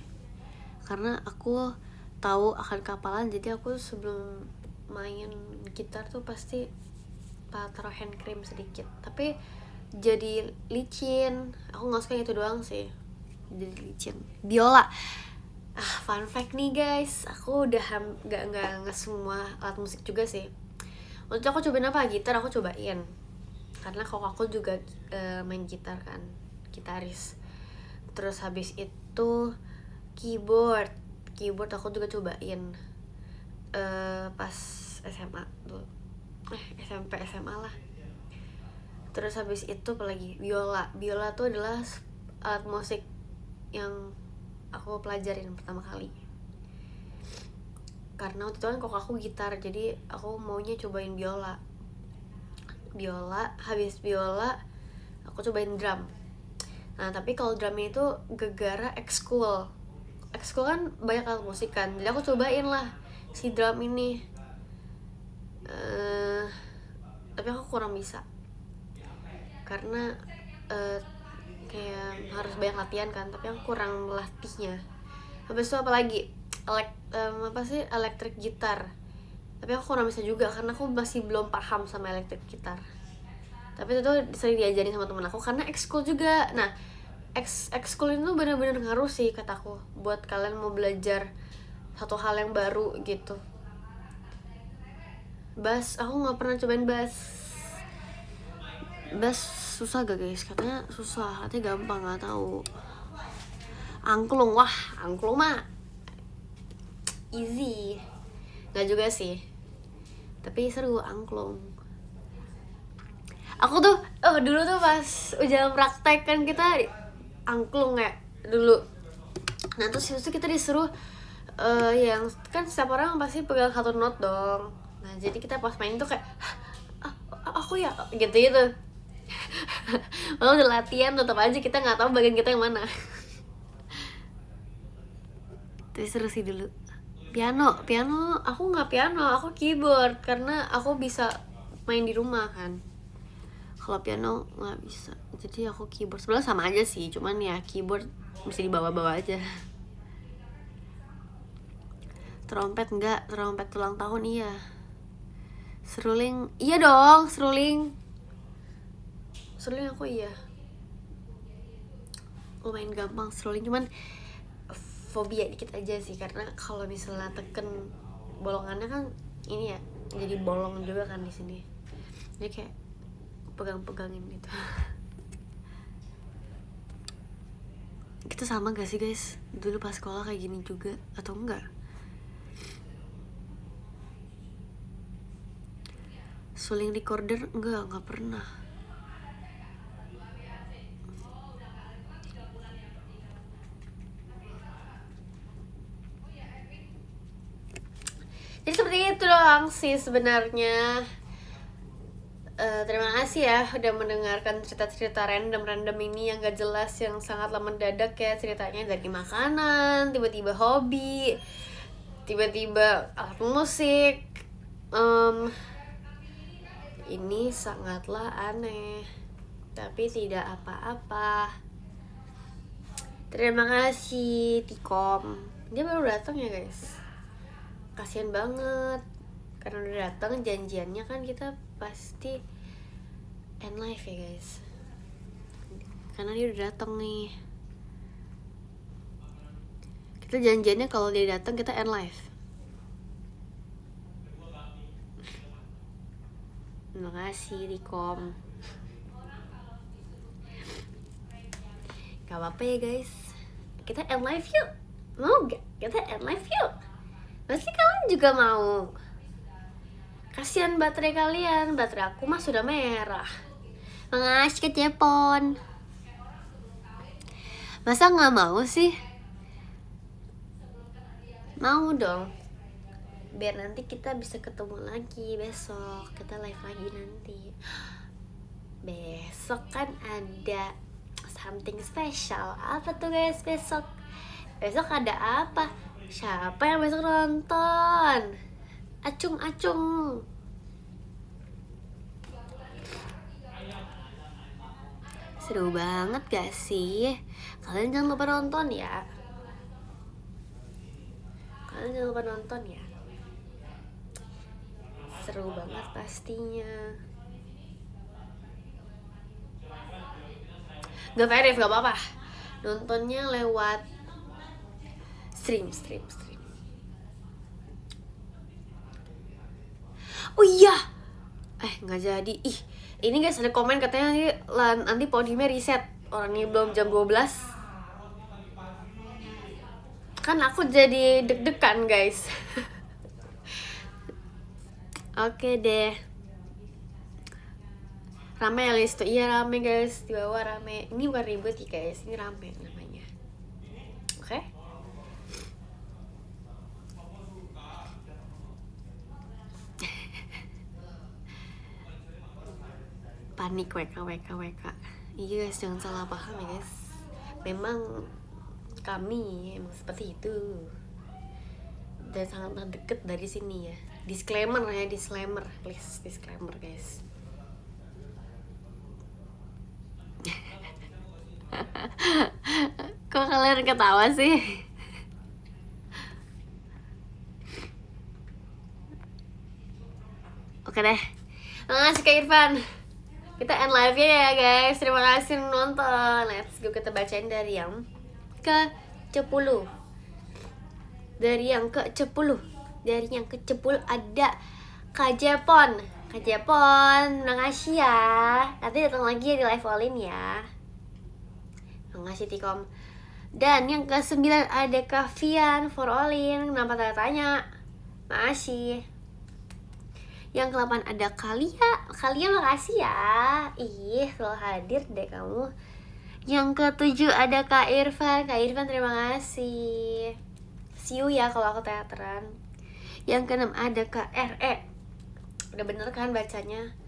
karena aku tahu akan kapalan, jadi aku sebelum main gitar tuh pasti taruh hand cream sedikit, tapi jadi licin. Aku nggak suka itu doang sih, jadi licin. Biola, fun fact nih guys, aku udah nggak semua alat musik juga sih. Waktu itu aku cobain apa, gitar aku cobain karena kalau aku juga main gitar kan, gitaris. Terus habis itu keyboard aku juga cobain pas SMA dulu, SMP SMA lah. Terus habis itu apalagi, biola tuh adalah alat musik yang aku pelajarin pertama kali, karena waktu itu kan kok aku gitar, jadi aku maunya cobain biola. Habis biola aku cobain drum. Nah tapi kalau drumnya itu gegara ekskul kan banyak alat musik kan, jadi aku cobain lah si drum ini. Tapi aku kurang bisa karena kayak harus banyak latihan kan, tapi aku kurang melatihnya. Habis itu apalagi electric gitar, tapi aku kurang bisa juga karena aku masih belum paham sama electric gitar. Tapi itu tuh sering diajarin sama temen aku karena ekskul juga. Nah ekskul itu benar-benar ngaruh sih kataku buat kalian mau belajar satu hal yang baru gitu. Bass, aku nggak pernah cobain bass susah gak guys? Katanya susah, katanya gampang, nggak tahu. Angklung mah easy, nggak juga sih, tapi seru angklung. Aku tuh dulu tuh pas ujian praktek kan kita angklung ya dulu. Nah terus itu kita disuruh yang kan setiap orang pasti pegang satu not dong. Nah jadi kita pas main tuh kayak aku ya gitu Walau udah latihan tetap aja kita nggak tahu bagian kita yang mana. Tapi seru sih dulu. Piano aku nggak piano, aku keyboard karena aku bisa main di rumah kan. Kalau piano nggak bisa, jadi aku keyboard. Sebenarnya sama aja sih, cuman ya keyboard bisa dibawa-bawa aja. Trompet enggak, trompet ulang tahun iya. Seruling iya dong, seruling aku iya. Lumayan gampang seruling, cuman fobia dikit aja sih, karena kalau misalnya teken bolongannya kan ini ya, jadi bolong juga kan di sini. Jadi kayak pegang-pegangin gitu. Kita sama gak sih guys? Dulu pas sekolah kayak gini juga atau enggak? Suling recorder enggak pernah. Jadi seperti itu doang sih sebenarnya. Terima kasih ya udah mendengarkan cerita-cerita random ini yang gak jelas, yang sangatlah mendadak ya ceritanya, dari makanan, tiba-tiba hobi, tiba-tiba alat musik. Ini sangatlah aneh, tapi tidak apa-apa. Terima kasih Tikom. Dia baru datang ya guys. Kasian banget karena udah datang, janjiannya kan kita pasti end live ya guys, karena dia udah datang nih. Kita janjiannya kalau dia datang kita end live. Terima kasih Rikom. Gak apa-apa ya guys, kita end live yuk. Mau gak kita end live yuk? Pasti kalian juga mau. Kasihan baterai kalian, baterai aku mah sudah merah. Mengasih ke Jepon. Masa nggak mau sih? Mau dong. Biar nanti kita bisa ketemu lagi besok. Kita live lagi nanti. Besok kan ada something special. Apa tuh guys besok? Besok ada apa? Siapa yang besok nonton? Acung. Seru banget gak sih? Kalian jangan lupa nonton ya. Seru banget pastinya. Gak verif, gak apa-apa. Nontonnya lewat stream. Oh iya, nggak jadi. Ini guys ada komen katanya nanti podiumnya reset. Orangnya belum jam 12. Kan aku jadi deg-degan guys. Oke deh. Rame ya list tuh. Iya rame guys, di bawah rame. Ini bukan ribet ya guys, ini rame namanya. Oke. Panik WK. Iya guys, jangan salah paham ya guys. Memang kami emang seperti itu. Dan sangat deket dari sini ya. Disclaimer, please, disclaimer guys. Kok kalian ketawa sih? Oke deh. Makasih Kak Irfan. Kita end live-nya ya guys. Terima kasih nonton. Let's go, kita bacain dari yang ke-10. Dari yang ke-10 ada Kak Jepon. Makasih ya. Nanti datang lagi di live all-in ya. Makasih Tikom. Dan yang ke-9 ada Kak Vian for all-in. Kenapa tanya? Makasih. Yang ke-8 ada Kalia makasih ya. Selalu hadir deh kamu. Yang ke-7 ada Kak Irfan terima kasih. See you ya kalau aku teateran. Yang ke-6 ada Kak RE. Udah bener kan bacanya?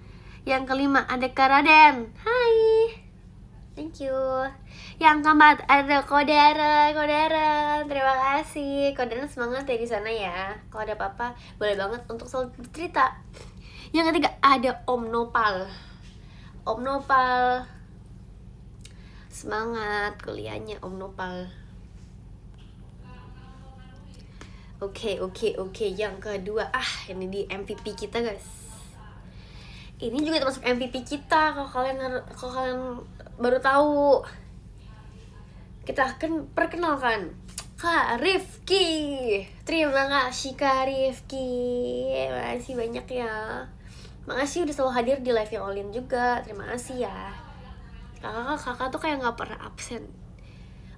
Yang ke-5 ada Kak Raden. Hai. Thank you. Yang ke-4 ada Koderen. Terima kasih. Koderen semangat ya di sana ya. Kalau ada apa-apa boleh banget untuk selalu cerita. Yang ketiga ada Om Nopal. Semangat kuliahnya Om Nopal. Oke. Yang kedua, ini di MVP kita guys. Ini juga termasuk MVP kita. Kalau kalian baru tahu, kita akan perkenalkan Kak Rifki. Terima kasih Kak Rifki. Makasih banyak ya. Makasih udah selalu hadir di live yang all-in juga. Terima kasih ya. Kakak tuh kayak gak pernah absen.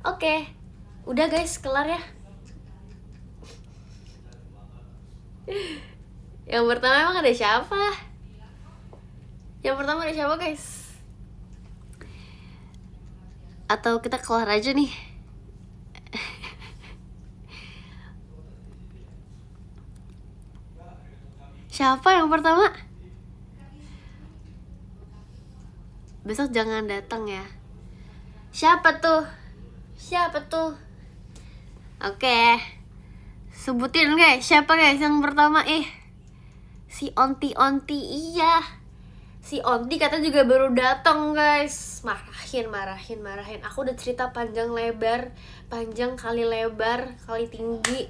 Oke. Udah guys, kelar ya. Yang pertama emang ada siapa? Guys? Atau kita kelar aja nih? Siapa yang pertama? Besok jangan datang ya. Siapa tuh? Oke. Sebutin guys, siapa guys yang pertama? Si Onti. Iya. Si Onti kata juga baru datang guys. Marahin. Aku udah cerita panjang kali lebar kali tinggi.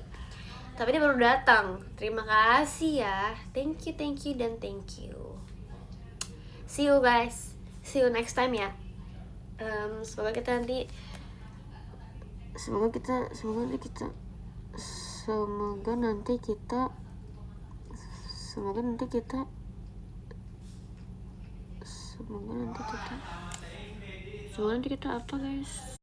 Tapi dia baru datang. Terima kasih ya. Thank you dan thank you. See you guys. See you next time ya. Semoga nanti kita apa guys?